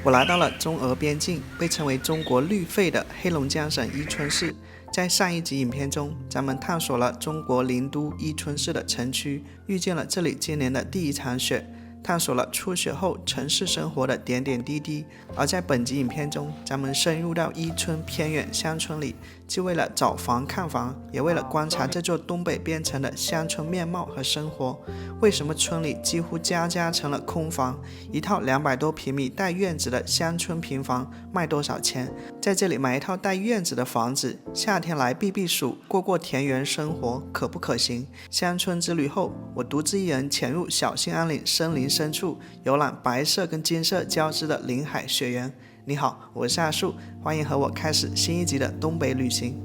我来到了中俄边境，被称为中国绿肺的黑龙江省伊春市。在上一集影片中，咱们探索了中国灵都伊春市的城区，遇见了这里今年的第一场雪，探索了初雪后城市生活的点点滴滴。而在本集影片中，咱们深入到伊春偏远乡村里，既为了找房看房，也为了观察这座东北边城的乡村面貌和生活。为什么村里几乎家家成了空房？一套200多平米带院子的乡村平房卖多少钱？在这里买一套带院子的房子，夏天来避避暑，过田园生活，可不可行？乡村之旅后，我独自一人潜入小兴安岭森林深处，游览白色跟金色交织的林海雪原。你好，我是阿树，欢迎和我开始新一集的东北旅行。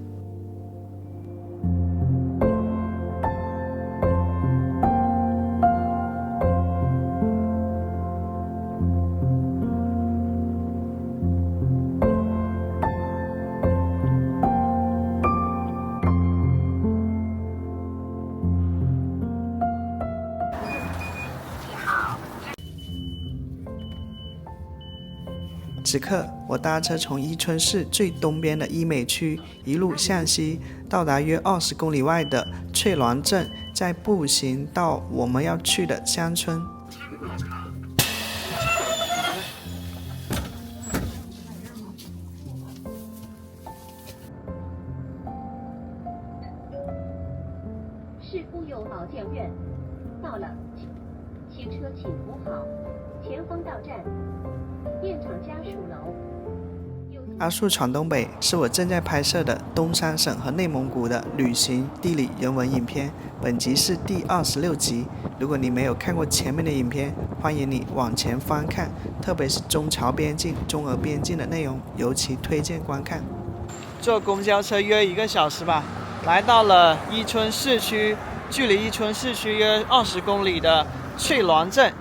此刻，我搭车从伊春市最东边的伊美区一路向西，到达约20公里外的翠峦镇，再步行到我们要去的乡村。市妇幼保健院到了，汽车请扶好，前方到站。电厂家属楼。阿树闯东北是我正在拍摄的东三省和内蒙古的旅行地理人文影片，本集是第26集。如果你没有看过前面的影片，欢迎你往前翻看，特别是中朝边境、中俄边境的内容，尤其推荐观看。坐公交车约1个小时吧，来到了伊春市区，距离伊春市区约20公里的翠峦镇。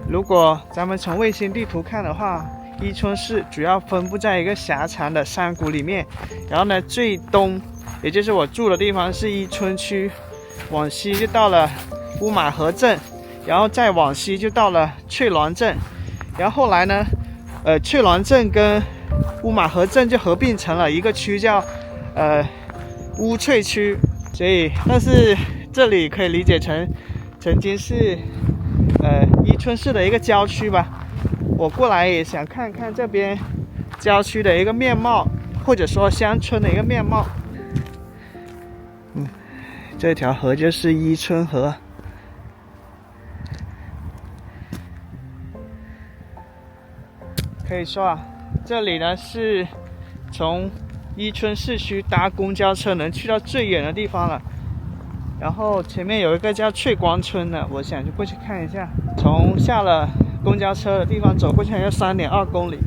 如果咱们从卫星地图看的话，伊春市主要分布在一个狭长的山谷里面，然后呢，最东也就是我住的地方是伊春区，往西就到了乌马河镇，然后再往西就到了翠峦镇，然后后来呢，翠峦镇跟乌马河镇就合并成了一个区，叫乌翠区。所以，但是这里可以理解成曾经是伊春市的一个郊区吧。我过来也想看看这边郊区的一个面貌，或者说乡村的一个面貌。这条河就是伊春河。可以说啊，这里呢是从伊春市区搭公交车能去到最远的地方了。然后前面有一个叫翠光村的，我想就过去看一下。从下了公交车的地方走过去要3.2公里，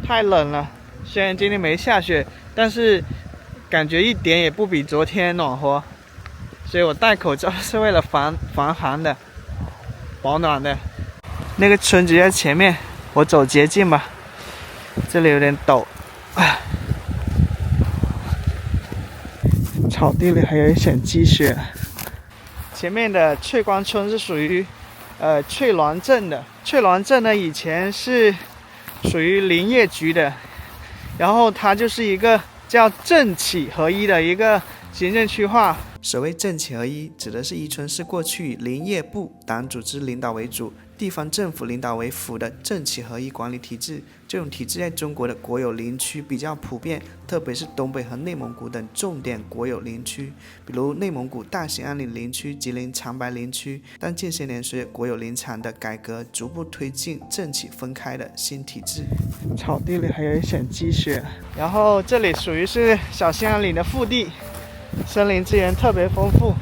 太冷了。虽然今天没下雪，但是感觉一点也不比昨天暖和。所以我戴口罩是为了防寒的，保暖的。那个村子在前面，我走捷径吧。这里有点陡，草地里还有一些积雪。前面的翠光村是属于翠峦镇的。翠峦镇呢以前是属于林业局的，然后它就是一个叫政企合一的一个行政区划。所谓政企合一，指的是伊春市过去以林业部党组织领导为主，地方政府领导为辅的政企合一管理体制。这种体制在中国的国有林区比较普遍，特别是东北和内蒙古等重点国有林区，比如内蒙古大兴安岭林区、吉林长白林区。但近些年随着国有林场的改革，逐步推进政企分开的新体制。草地里还有一些积雪。然后这里属于是小兴安岭的腹地，森林资源特别丰富。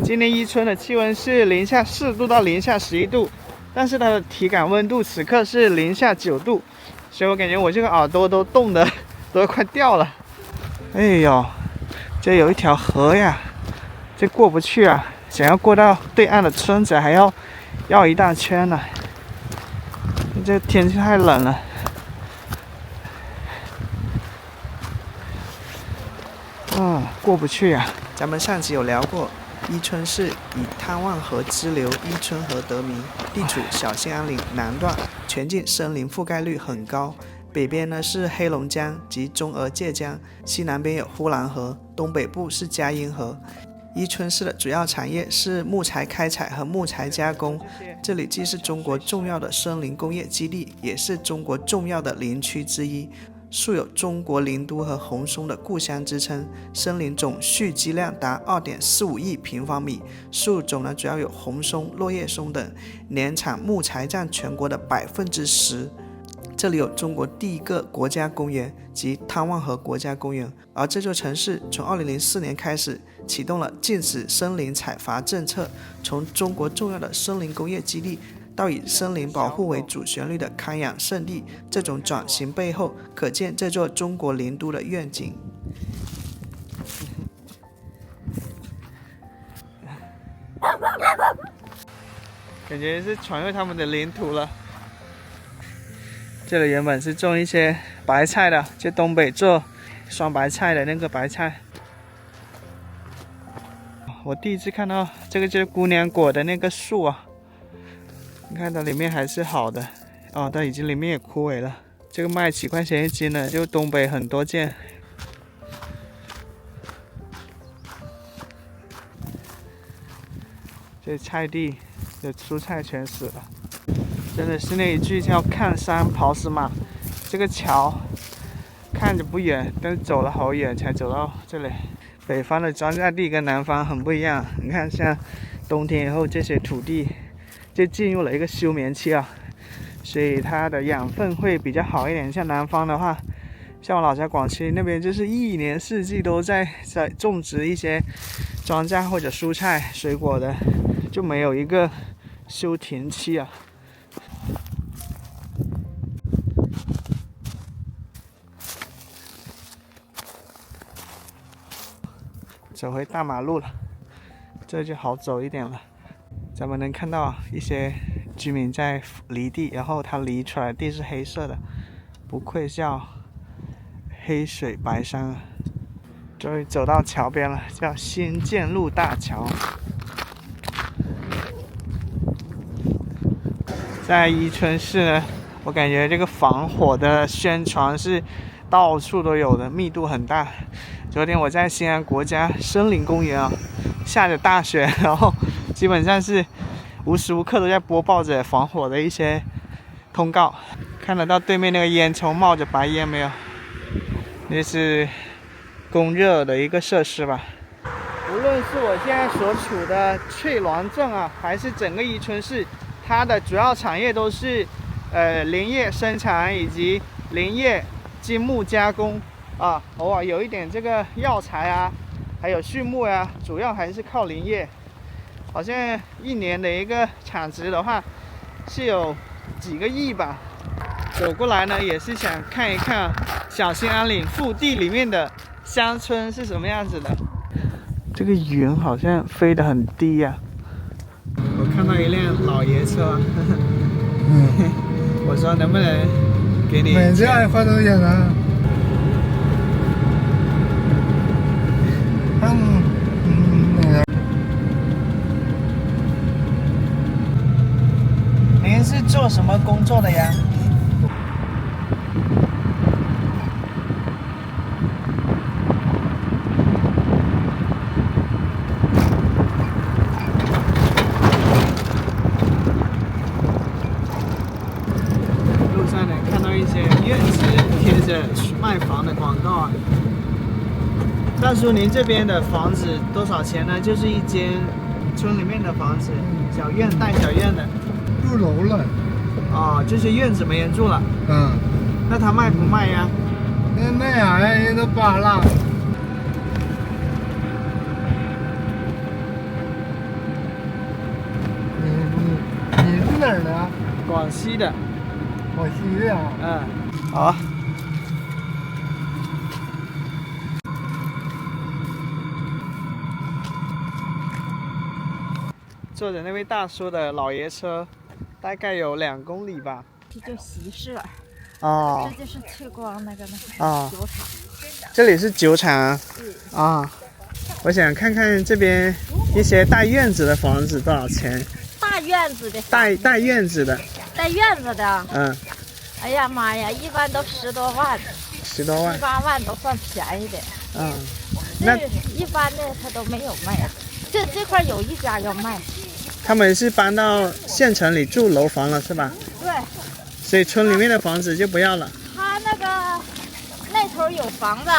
今年伊春的气温是-4度到-11度，但是它的体感温度此刻是-9度，所以我感觉我这个耳朵都冻得都快掉了。哎呦，这有一条河呀，这过不去啊！想要过到对岸的村子，还要绕一大圈呢。这天气太冷了。过不去呀。咱们上集有聊过，伊春市以汤旺河支流伊春河得名，地处小兴安岭南段，全境森林覆盖率很高。北边呢是黑龙江及中俄界江，西南边有呼兰河，东北部是嘉荫河。伊春市的主要产业是木材开采和木材加工，这里既是中国重要的森林工业基地，也是中国重要的林区之一，素有中国林都和红松的故乡之称。森林总蓄积量达 2.45 亿平方米，树种呢主要有红松、落叶松等，年产木材占全国的 10%。这里有中国第一个国家公园及汤旺河国家公园，而这座城市从2004年开始启动了禁止森林采伐政策，从中国重要的森林工业基地到以森林保护为主旋律的康养圣地，这种转型背后可见这座中国林都的愿景。感觉是传入他们的领土了。这里原本是种一些白菜的，就东北做双白菜的那个白菜。我第一次看到这个就是姑娘果的那个树啊，你看它里面还是好的哦，但已经里面也枯萎了。这个卖几块钱一斤呢，就东北很多见。这菜地的蔬菜全死了。真的是那一句叫看山跑死马，这个桥看着不远，但是走了好远才走到这里。北方的庄稼地跟南方很不一样，你看像冬天以后这些土地就进入了一个休眠期啊，所以它的养分会比较好一点。像南方的话，像我老家广西那边就是一年四季都在种植一些庄稼或者蔬菜水果的，就没有一个休停期啊。走回大马路了，这就好走一点了。咱们能看到一些居民在犁地，然后它犁出来的地是黑色的，不愧叫黑水白山啊。终于走到桥边了，叫新建路大桥。在伊春市呢，我感觉这个防火的宣传是到处都有的，密度很大。昨天我在新安国家森林公园啊，下着大雪，然后基本上是无时无刻都在播报着防火的一些通告。看得到对面那个烟囱冒着白烟没有？那是供热的一个设施吧。无论是我现在所处的翠峦镇啊，还是整个伊春市，它的主要产业都是林业生产以及林业金木加工啊，偶尔有一点这个药材啊，还有畜牧啊，主要还是靠林业。好像一年的一个产值的话是有几个亿吧。走过来呢，也是想看一看小兴安岭腹地里面的乡村是什么样子的。这个云好像飞得很低呀。我看到一辆老爷车，我说能不能给你？每家花多少钱啊？您是做什么工作的呀？路上能看到一些院子贴着卖房的广告啊。大叔，您这边的房子多少钱呢？就是一间村里面的房子，小院带小院的。入楼了。哦，就是院子没人住了。嗯。那他卖不卖呀？那卖啥呀？人都扒了。你是哪儿的？广西的。广西的呀。嗯。好。坐着那位大叔的老爷车，大概有2公里吧。这就习社，哦这就是翠光那个哦，酒厂。这里是酒厂啊。啊，我想看看这边一些带院子的房子多少钱？大院子的，带院子的，带院子的，嗯，哎呀妈呀，一般都10多万、 10多万7、。8万都算便宜的。嗯，那这一般的他都没有卖。这块有一家要卖，他们是搬到县城里住楼房了是吧？对所以村里面的房子就不要了。他那头有房子，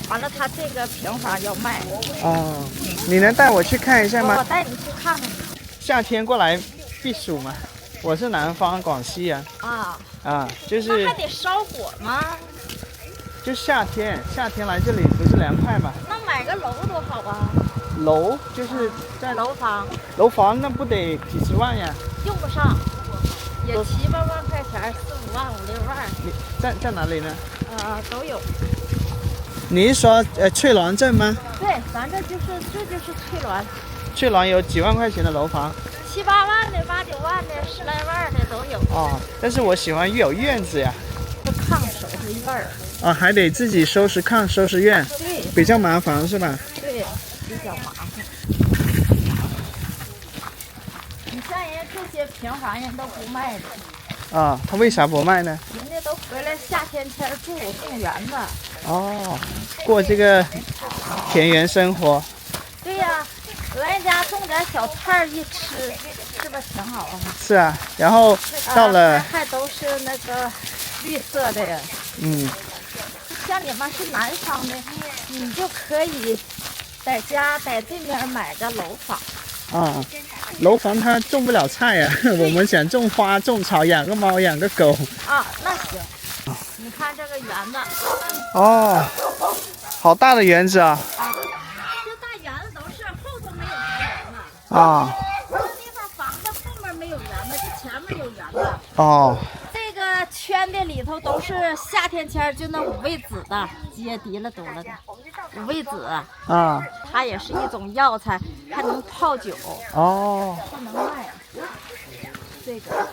完了他这个平房要卖。哦，你能带我去看一下我吗？带你去看看。夏天过来避暑嘛。我是南方广西人啊，啊，就那是还得烧火吗？就夏天来这里不是凉快嘛？那买个楼多好啊！楼就是在楼房楼房那不得几十万呀？用不上，也7、8万块钱，4、5万、5、6万，你在哪里呢？都有。你是说翠峦镇吗？对，咱这就是翠峦翠峦有几万块钱的楼房，7、8万的、8、9万的、10来万的都有。哦，但是我喜欢有院子呀。这炕收拾一半儿。啊，还得自己收拾炕、收拾院，对比较麻烦是吧？对，比较麻烦。你像人家这些平房人都不卖的，啊，他为啥不卖呢？人家都回来夏天住种园子。哦，过这个田园生活。对呀，来家种点小菜儿一吃，是不是挺好啊？是啊，然后到了，还都是那个绿色的呀。嗯，像你们是南方的，你就可以在这边买个楼房。啊，楼房它种不了菜呀，我们想种花、种草，养个猫、养个狗。啊，那行。你看这个园子。哦，好大的园子啊！这大园子都是后头没有园子。啊，这地方房子后面没有园子，这前面有园子。哦，这个圈的里头都是夏天就那五味子的，结滴了多了的五味子，啊，它也是一种药材，还能泡酒，哦，还能卖。这个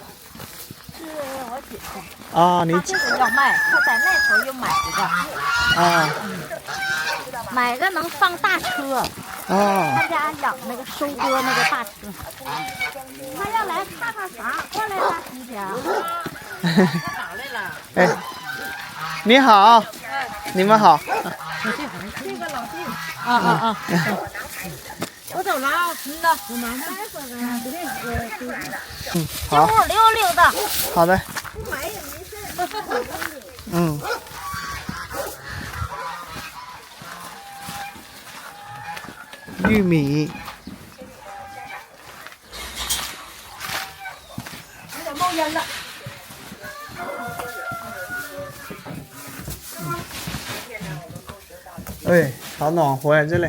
是我姐夫，啊，你他这个要卖，他在那头又买一个，啊，买个能放大车，啊，他家养那个收割那个大车。他要来看看啥？过来了，你姐。哎，你好，你们好。这个老弟。啊。我走了啊，我忙着。嗯，进好，屋溜溜达。好的，不买也没事。嗯。玉米，有点冒烟了。哎，好暖和呀，这里。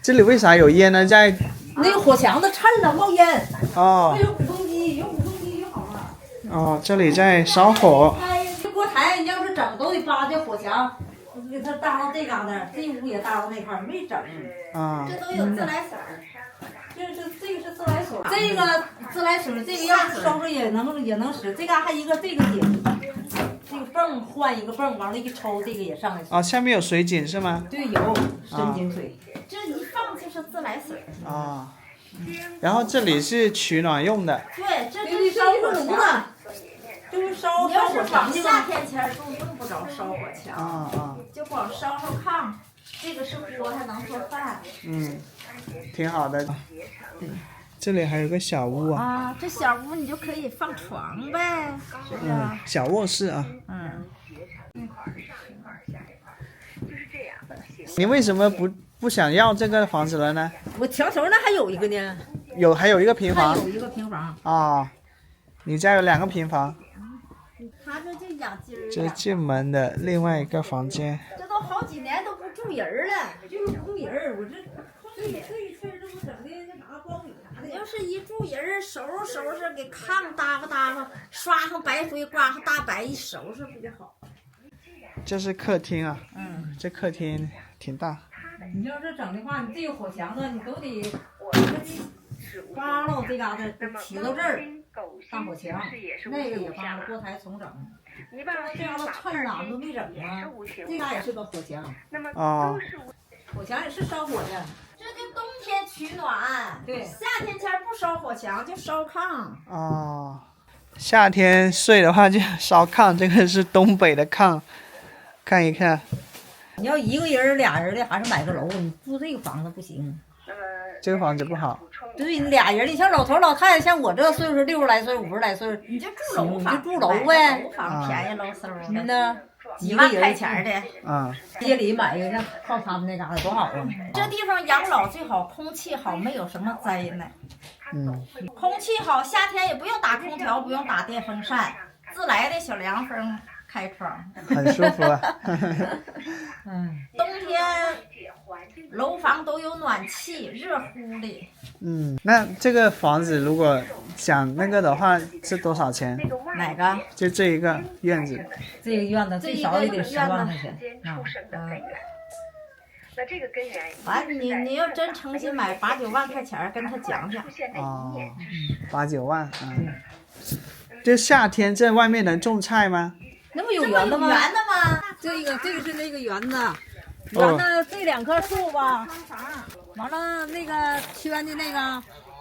这里为啥有烟呢？在那个火墙子颤了，冒烟。哦有鼓风机，有鼓风机就好了。哦，这里在烧火。哎，这锅台你要是整都得扒这火墙，给它搭到这嘎达，这屋也搭到那块儿，没整。啊，这都有自来水。这个是自来水，这个自来水，这个要是收拾也能使。这嘎还一个这个井，这个泵换一个泵，完了一抽，这个也上来。啊，下面有水井是吗？对，有深井水。这一放就是自来水。啊，然后这里是取暖用的。对，这对，烧火炉子，就是烧你要是火墙往夏天住，用不着烧火墙，啊，就光烧炕。这个是锅，还能做饭。嗯，挺好的。这里还有个小屋啊。啊，这小屋你就可以放床呗，是不是？小卧室啊。嗯。你为什么不想要这个房子了呢？我墙头那还有一个呢，还有一个平房。还有一个平房。啊，你家有2个平房。他这就养鸡儿。这是进门的另外一个房间。这都好几年都不住人了。就是工人儿，我这这这不整的那啥光米啥的。要是一住人，收拾，给炕搭吧，刷上白灰，刮上大白，一收拾不就好？这是客厅啊。这客厅挺大。你要是整的话，你这个火墙子你都得扒了这嘎达起到这儿，大火墙，那个也扒了，锅台重整。这嘎达趁了，都没整啊。这嘎也是个火墙，哦，火墙也是烧火的。这就冬天取暖，对夏天前不烧火墙就烧炕。哦，夏天睡的话就烧炕，这个是东北的炕，看一看。你要一个人、俩人的，还是买个楼。你住这个房子不行。这个房子不好。对，你俩人，你像老头老太太，像我这岁数60来岁、50来岁，你就住楼房，你就住楼呗。楼房便宜喽嗖的。真的，几万块钱的。啊，街里买一个，像靠他们那嘎达多好啊！这地方养老最好，空气好，没有什么灾难。嗯，空气好，夏天也不用打空调，不用打电风扇，自来的小凉风，开窗。很舒服啊。冬天楼房都有暖气，热乎的。嗯，那这个房子如果想那个的话是多少钱？哪个？就这一个院子。这个院子最少也得10万块钱。那这个根源，完，你要真诚心买8、9万块钱，跟他讲讲。哦，8、9万，嗯。就夏天这外面能种菜吗？那不有园子吗？圆的吗？这个是那个园子，园子这2棵树吧，完了那个圈的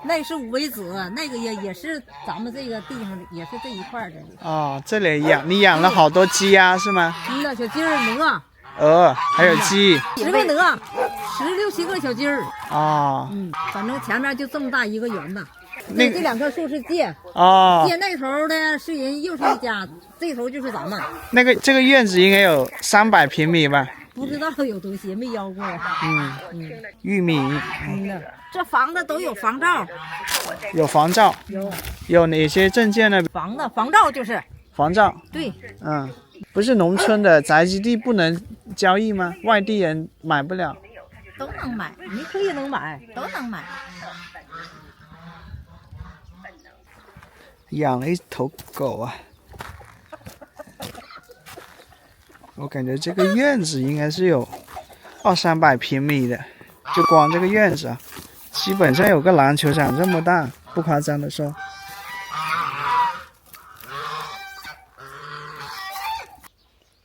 那是五味子，那个也是咱们这个地方也是这一块儿的。哦，这里你养了好多鸡鸭是吗？那小鸡儿、鹅、鹅还有鸡。10个鹅，16、17个小鸡儿。哦。反正前面就这么大一个园子。那这2棵树是借，哦，借那头的是人，又是一家，这头就是咱们。这个院子应该有300平米吧？不知道有多些，没邀过呀。玉米。这房子都有房照。有房照。有哪些证件呢？房照就是房照。对。不是农村的宅基地不能交易吗？外地人买不了。都能买，你可以能买，都能买。养了一头狗啊！我感觉这个院子应该是有200-300平米的，就光这个院子啊，基本上有个篮球场这么大，不夸张的说。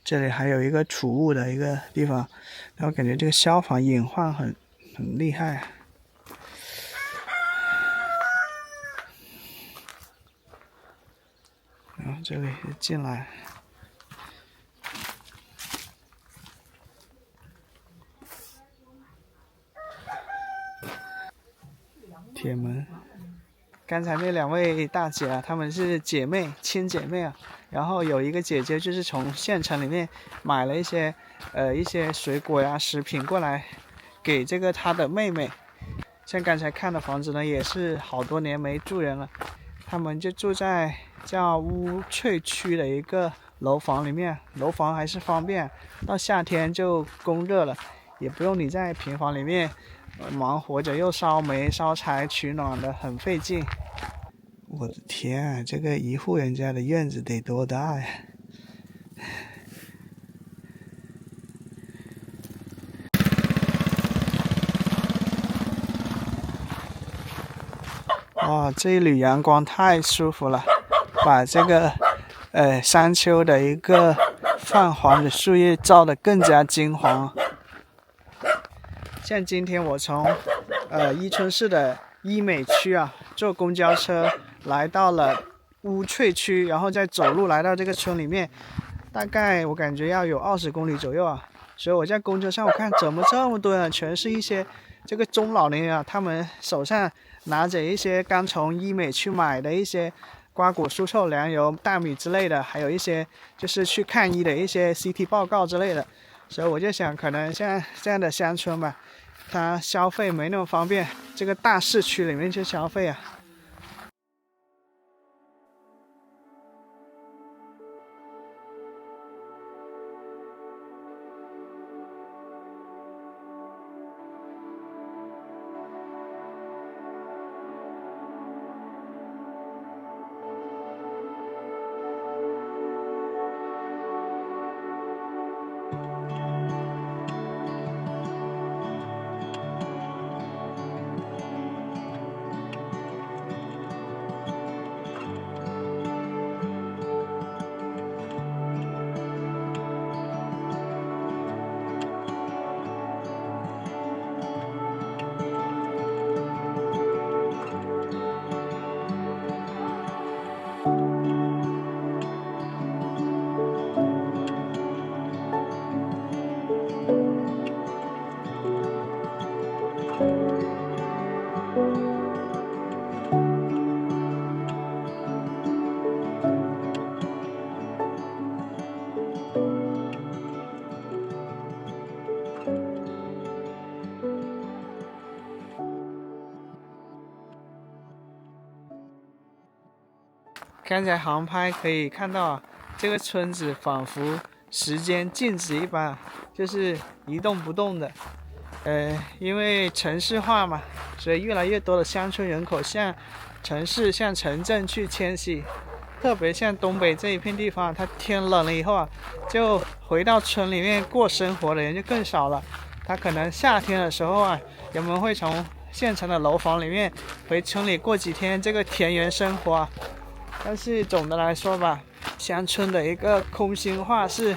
这里还有一个储物的一个地方，然后感觉这个消防隐患很厉害啊。然后这里进来，铁门。刚才那2位大姐啊，她们是亲姐妹啊。然后有一个姐姐就是从县城里面买了一些水果呀、食品过来，给这个她的妹妹。像刚才看的房子呢，也是好多年没住人了，他们就住在叫乌翠区的一个楼房里面，楼房还是方便，到夏天就供热了，也不用你在平房里面忙活着又烧煤烧柴取暖的，很费劲。我的天啊，这个一户人家的院子得多大呀！哇，这一缕阳光太舒服了，把这个山丘的一个泛黄的树叶照得更加金黄。像今天我从伊春市的医美区啊，坐公交车来到了乌翠区，然后再走路来到这个村里面，大概我感觉要有20公里左右啊。所以我在公车上我看怎么这么多人，全是一些这个中老年人啊，他们手上拿着一些刚从医美去买的一些瓜果蔬臭粮油大米之类的，还有一些就是去看医的一些 CT 报告之类的。所以我就想可能像这样的乡村吧，它消费没那么方便，这个大市区里面去消费啊。刚才航拍可以看到啊，这个村子仿佛时间静止一般，就是一动不动的。因为城市化嘛，所以越来越多的乡村人口向城市、向城镇去迁徙。特别像东北这一片地方，它天冷了以后啊，就回到村里面过生活的人就更少了。他可能夏天的时候啊，人们会从县城的楼房里面回村里过几天这个田园生活啊。但是总的来说吧，乡村的一个空心化是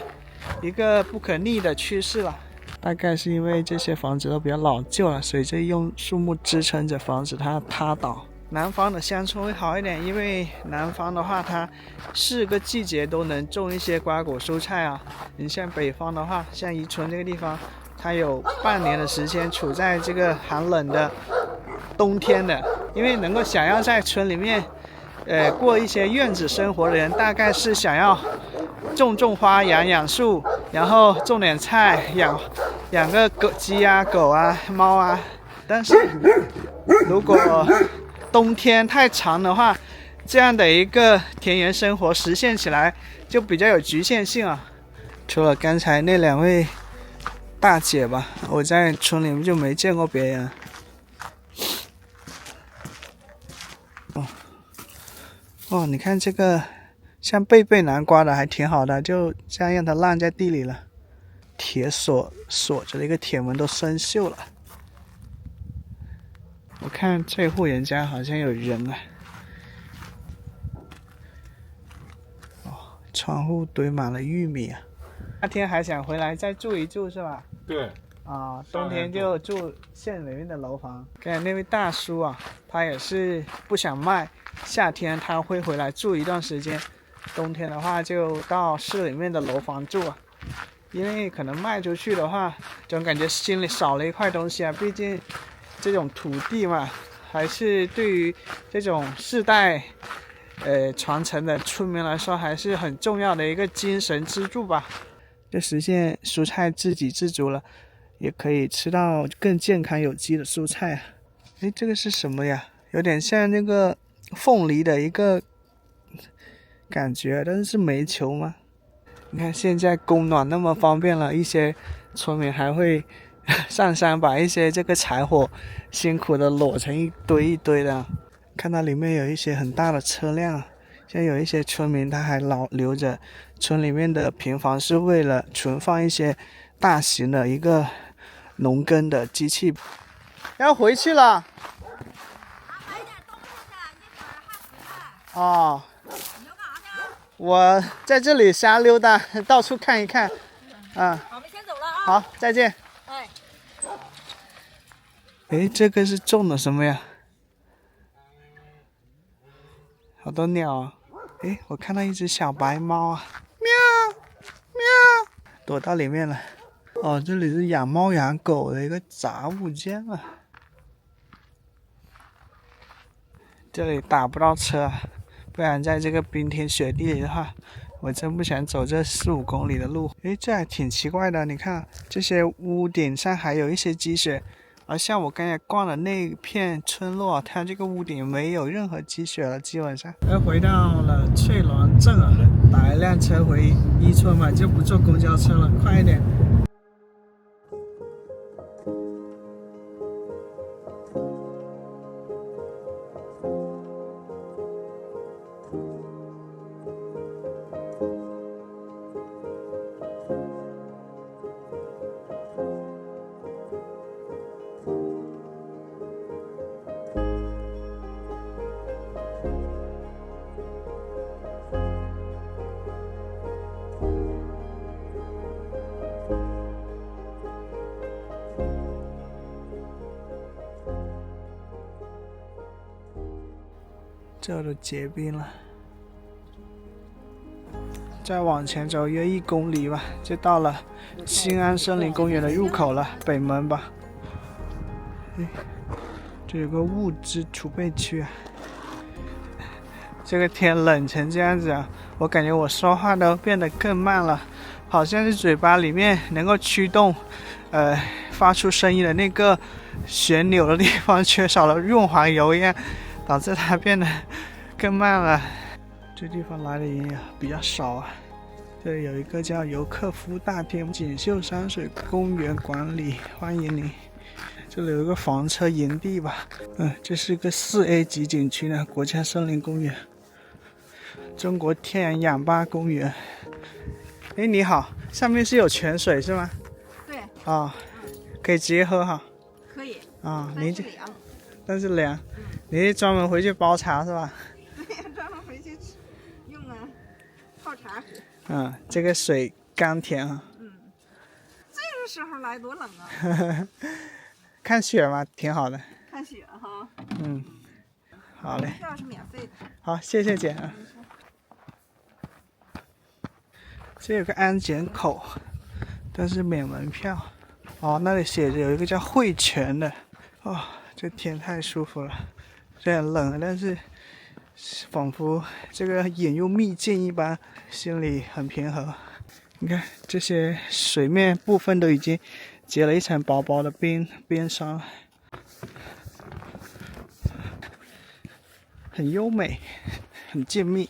一个不可逆的趋势了。大概是因为这些房子都比较老旧了，所以就用树木支撑着房子它塌倒。南方的乡村会好一点，因为南方的话它4个季节都能种一些瓜果蔬菜啊。你像北方的话，像宜春这个地方，它有半年的时间处在这个寒冷的冬天的。因为能够想要在村里面过一些院子生活的人，大概是想要种花、养树，然后种点菜，养个鸡啊、狗啊、猫啊。但是如果冬天太长的话，这样的一个田园生活实现起来就比较有局限性啊。除了刚才那2位大姐吧，我在村里面就没见过别人。哦，你看这个像贝南瓜的还挺好的，就这样让它烂在地里了。铁锁着的一个铁门都生锈了。我看这户人家好像有人啊。哦，窗户堆满了玉米啊。夏天还想回来再住一住是吧？对。啊，冬天就住县里面的楼房。刚才那位大叔啊，他也是不想卖，夏天他会回来住一段时间，冬天的话就到市里面的楼房住啊。因为可能卖出去的话，总感觉心里少了一块东西啊。毕竟这种土地嘛，还是对于这种世代传承的村民来说，还是很重要的一个精神支柱吧。就实现蔬菜自给自足了，也可以吃到更健康有机的蔬菜啊。诶，这个是什么呀？有点像那个凤梨的一个感觉，但是煤球吗？你看现在供暖那么方便了，一些村民还会上山把一些这个柴火辛苦的摞成一堆一堆的。看到里面有一些很大的车辆，像有一些村民他还留着村里面的平房，是为了存放一些大型的一个农耕的机器。要回去了。哦，我在这里瞎溜达，到处看一看。好，我们先走了啊。好，再见。哎，诶，这个是种的什么呀？好多鸟啊！诶，我看到一只小白猫啊，喵喵，躲到里面了。哦，这里是养猫养狗的一个杂物间啊。这里打不到车啊，不然在这个冰天雪地里的话，我真不想走这4-5公里的路。诶，这还挺奇怪的，你看这些屋顶上还有一些积雪，而像我刚才逛的那片村落，它这个屋顶没有任何积雪了，基本上。又回到了翠峦镇啊，打一辆车回伊春嘛，就不坐公交车了，快一点。这都结冰了，再往前走约1公里吧，就到了新安森林公园的入口了，北门吧。这有个物资储备区啊。这个天冷成这样子啊，我感觉我说话都变得更慢了，好像是嘴巴里面能够驱动发出声音的那个旋钮的地方缺少了润滑油一样，导致它变得更慢了。这地方来的人也比较少啊。这里有一个叫游客服务大厅，锦绣山水公园管理，欢迎你。这里有一个房车营地吧，这是个4A 级景区呢，国家森林公园，中国天然氧吧公园。哎，你好，上面是有泉水是吗？对。啊，可以直接喝哈。可以。啊，但是凉。但是凉。你是专门回去煲茶是吧？对呀，专门回去用泡茶喝。这个水甘甜啊。这个时候来多冷啊！看雪吗？挺好的。看雪哈。好嘞。票是免费的。好，谢谢姐啊。这有个安检口，但是免门票。哦，那里写着有一个叫汇泉的。哦，这天太舒服了，虽然冷，但是仿佛这个引入秘境一般，心里很平和。你看这些水面部分都已经结了一层薄薄的边霜，很优美，很静谧，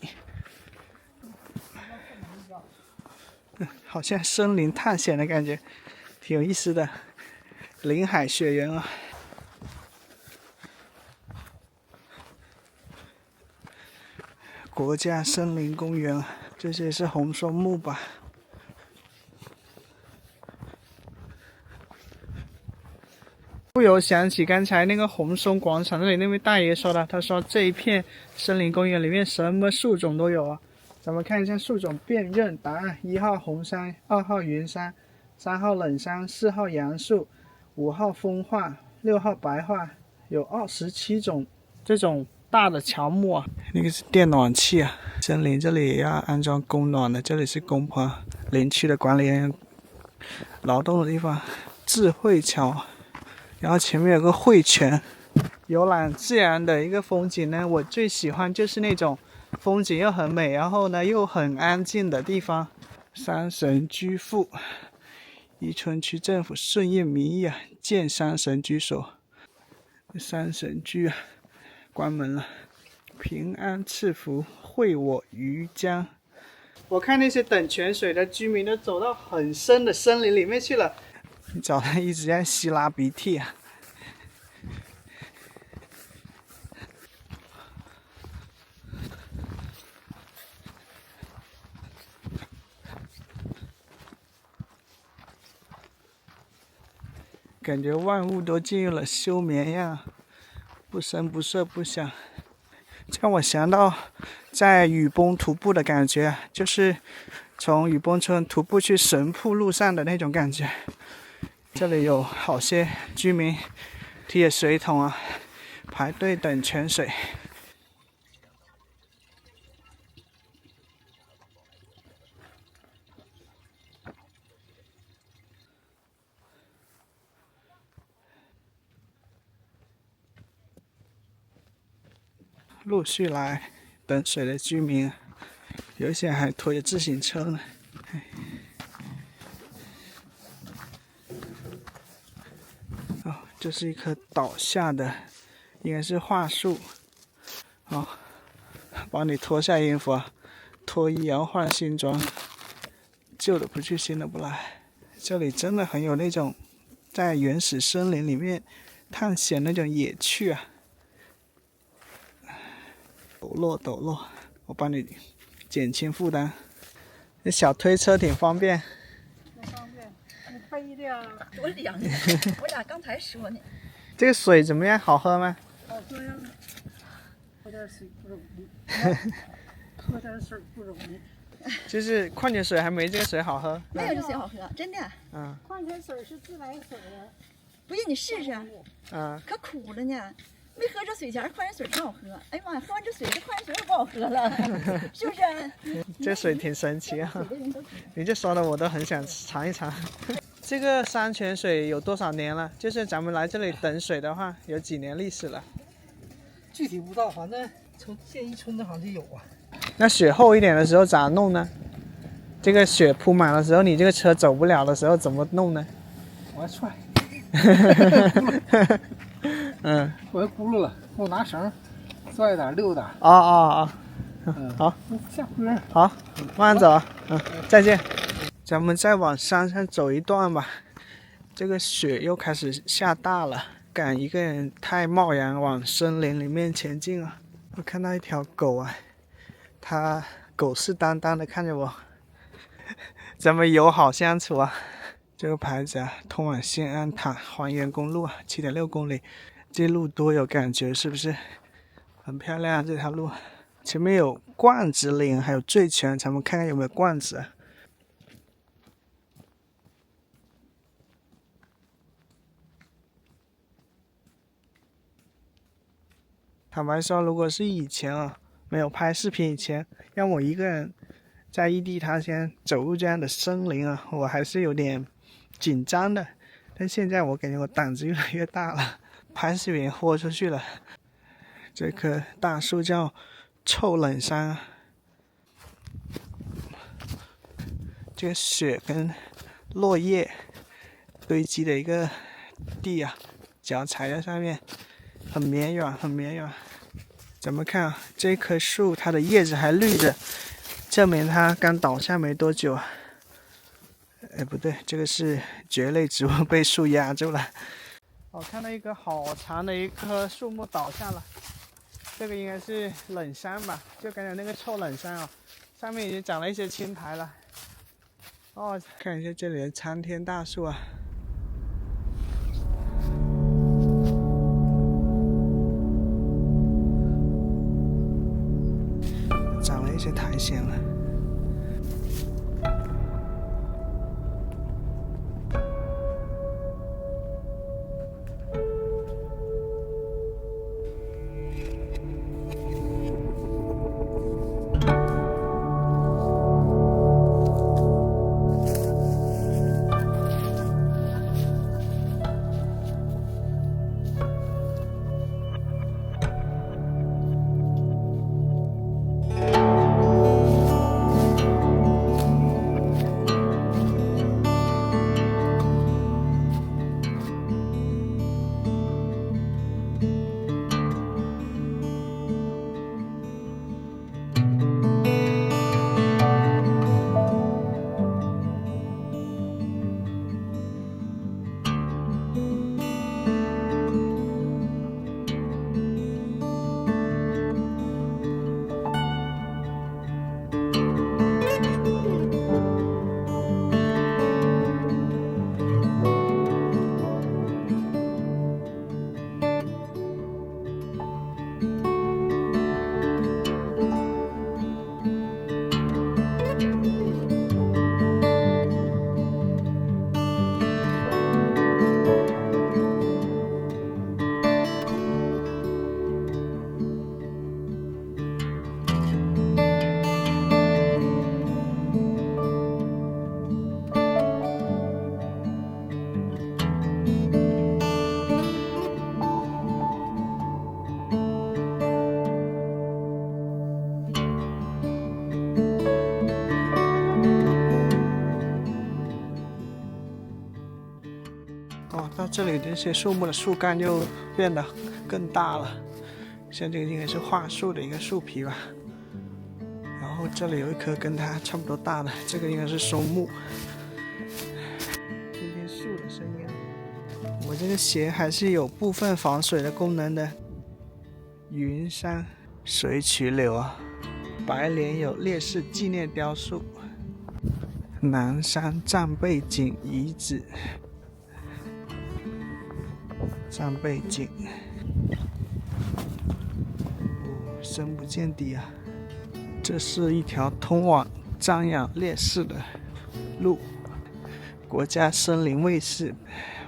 好像森林探险的感觉，挺有意思的。林海雪原啊，国家森林公园，这些是红松木吧？不由想起刚才那个红松广场那里那位大爷说的，他说这一片森林公园里面什么树种都有啊。咱们看一下树种辨认答案：1号红杉，2号云杉，3号冷杉，4号杨树，5号枫桦，6号白桦，有27种这种大的乔木啊。那个是电暖气啊。森林这里也要安装供暖的，这里是工棚，林区的管理人员劳动的地方。智慧桥。然后前面有个汇泉，游览自然的一个风景呢，我最喜欢就是那种风景又很美，然后呢又很安静的地方。山神居赋，宜春区政府顺应民意啊，建山神居所。山神居啊，关门了。平安赐福，惠我渔江。我看那些等泉水的居民都走到很深的森林里面去了。找他一直在吸拉鼻涕啊！感觉万物都进入了休眠样，不声不色不响，让我想到在雨崩徒步的感觉，就是从雨崩村徒步去神瀑路上的那种感觉。这里有好些居民提着水桶啊，排队等泉水。陆续来等水的居民，有些还拖着自行车呢。这是一棵倒下的，应该是桦树。帮你脱下衣服啊，脱衣摇换新装，旧的不去，新的不来。这里真的很有那种在原始森林里面探险那种野趣啊。陡落，我帮你减轻负担。这小推车挺方便。你背的多凉啊！我俩刚才说呢。这个水怎么样？好喝吗？好喝呀！喝点水不容易，喝点水不容易。就是矿泉水还没这个水好喝。没有这水好喝，真的。矿泉水是自来水的。不信你试试。可苦了呢。没喝这水前矿泉水挺好喝，哎呀妈呀，喝完这水这矿泉水又不好喝了，是不是？这水挺神奇啊！你这说的我都很想尝一尝。这个山泉水有多少年了？就是咱们来这里等水的话，有几年历史了？具体不知道，反正从建一村子好像就有啊。那雪厚一点的时候咋弄呢？这个雪铺满的时候，你这个车走不了的时候怎么弄呢？我要踹。嗯，我要轱辘了，给我拿绳，拽点溜点。好，下坡。好，慢慢走啊。再见。咱们再往山上走一段吧。这个雪又开始下大了，敢一个人太贸然往森林里面前进啊！我看到一条狗啊，它狗视眈眈的看着我，咱们友好相处啊。这个牌子啊，通往兴安塔还原公路啊，7.6公里，这路多有感觉，是不是？很漂亮这条路。前面有罐子岭，还有醉泉，咱们看看有没有罐子啊。坦白说，如果是以前啊，没有拍视频以前，让我一个人在异地他乡走入这样的森林啊，我还是有点紧张的。但现在我感觉我胆子越来越大了，拍视频豁出去了。这棵大树叫臭冷杉啊，这个雪跟落叶堆积的一个地啊，脚踩在上面，很绵软，很绵软。咱们看啊，这棵树它的叶子还绿着，证明它刚倒下没多久啊。哎，不对，这个是蕨类植物被树压住了。我看到一个好长的一棵树木倒下了，这个应该是冷杉吧？就刚才那个臭冷杉啊，上面已经长了一些青苔了。哦，看一下这里的参天大树啊。长了一些苔藓了。到这里这些树木的树干就变得更大了，像这个应该是桦树的一个树皮吧。然后这里有一棵跟它差不多大的，这个应该是松木。听听树的声音。我这个鞋还是有部分防水的功能的。云山水曲柳啊，白莲有烈士纪念雕塑。南山战备井遗址。战备井，深不见底啊！这是一条通往瞻仰烈士的路。国家森林卫士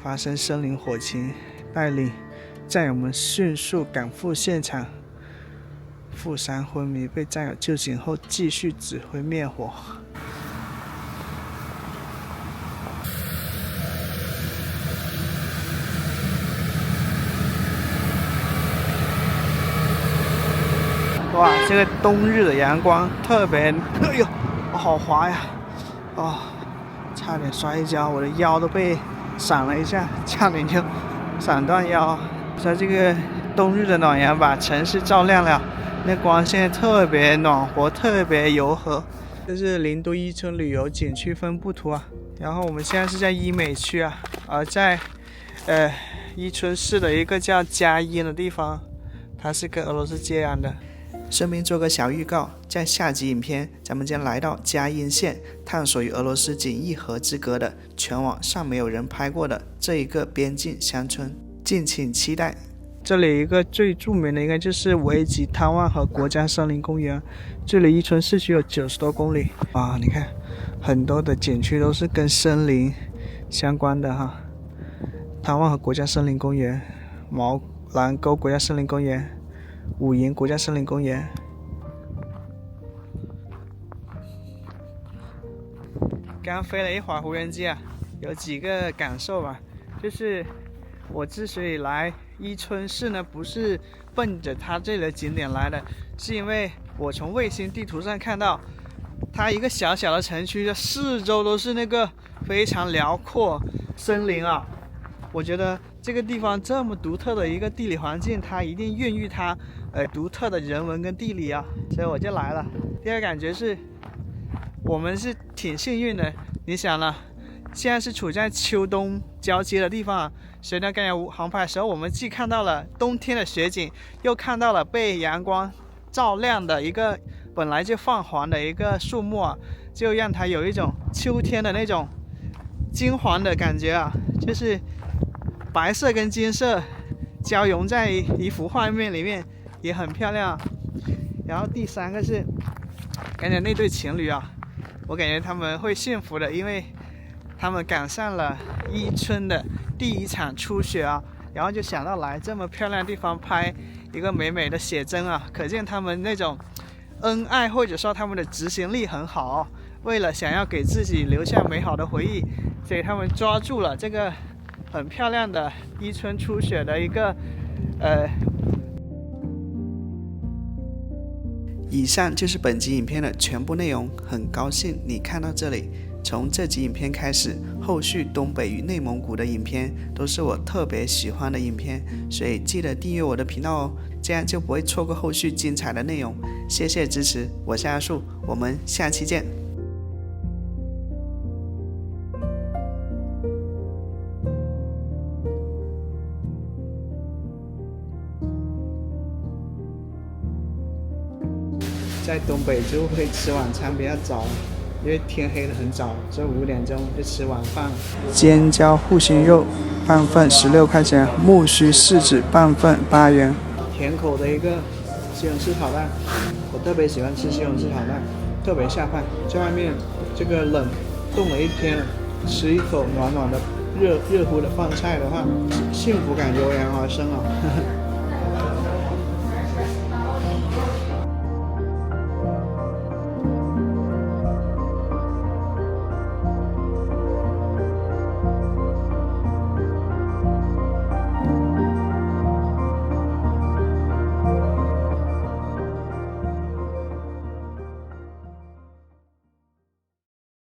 发生森林火情，带领战友们迅速赶赴现场。富山昏迷被战友救醒后，继续指挥灭火。哇，这个冬日的阳光特别，哎呦，好滑呀！哦，差点摔一跤，我的腰都被闪了一下，差点就闪断腰。在这个冬日的暖阳把城市照亮了，那光线特别暖和，特别柔和。这是林都伊春旅游景区分布图啊。然后我们现在是在伊美区啊，而在伊春市的一个叫嘉荫的地方，它是跟俄罗斯接壤的。顺便做个小预告，在下集影片咱们将来到嘉荫县，探索与俄罗斯仅一河之隔的全网尚没有人拍过的这一个边境乡村，敬请期待。这里一个最著名的应该就是维吉汤万河国家森林公园，距离伊春市区有90多公里啊！你看很多的景区都是跟森林相关的哈，汤万河国家森林公园、毛兰沟国家森林公园、武营国家森林公园。刚飞了一会儿无人机啊，有几个感受吧。就是我之所以来伊春市呢，不是奔着它这里的景点来的，是因为我从卫星地图上看到，它一个小小的城区的四周都是那个非常辽阔森林啊。我觉得这个地方这么独特的一个地理环境，它一定孕育它独特的人文跟地理啊，所以我就来了。第二感觉是，我们是挺幸运的。你想了，现在是处在秋冬交接的地方，雪山干阳航拍的时候，我们既看到了冬天的雪景，又看到了被阳光照亮的一个本来就泛黄的一个树木啊，就让它有一种秋天的那种金黄的感觉啊，就是白色跟金色交融在一幅画面里面，也很漂亮。然后第三个是刚才那对情侣啊，我感觉他们会幸福的，因为他们赶上了伊春的第一场初雪啊，然后就想到来这么漂亮的地方拍一个美美的写真啊，可见他们那种恩爱，或者说他们的执行力很好，为了想要给自己留下美好的回忆，所以他们抓住了这个很漂亮的伊春初雪的一个以上就是本集影片的全部内容，很高兴你看到这里。从这集影片开始，后续东北与内蒙古的影片都是我特别喜欢的影片，所以记得订阅我的频道哦，这样就不会错过后续精彩的内容。谢谢支持，我是阿树，我们下期见。在东北就会吃晚餐比较早，因为天黑的很早，所以5点钟就吃晚饭。尖椒护心肉半份16块钱，木须柿子半份8元。甜口的一个西红柿炒蛋，我特别喜欢吃西红柿炒蛋，特别下饭。在外面这个冷冻了一天，吃一口暖暖的热乎的饭菜的话，幸福感油然而生啊！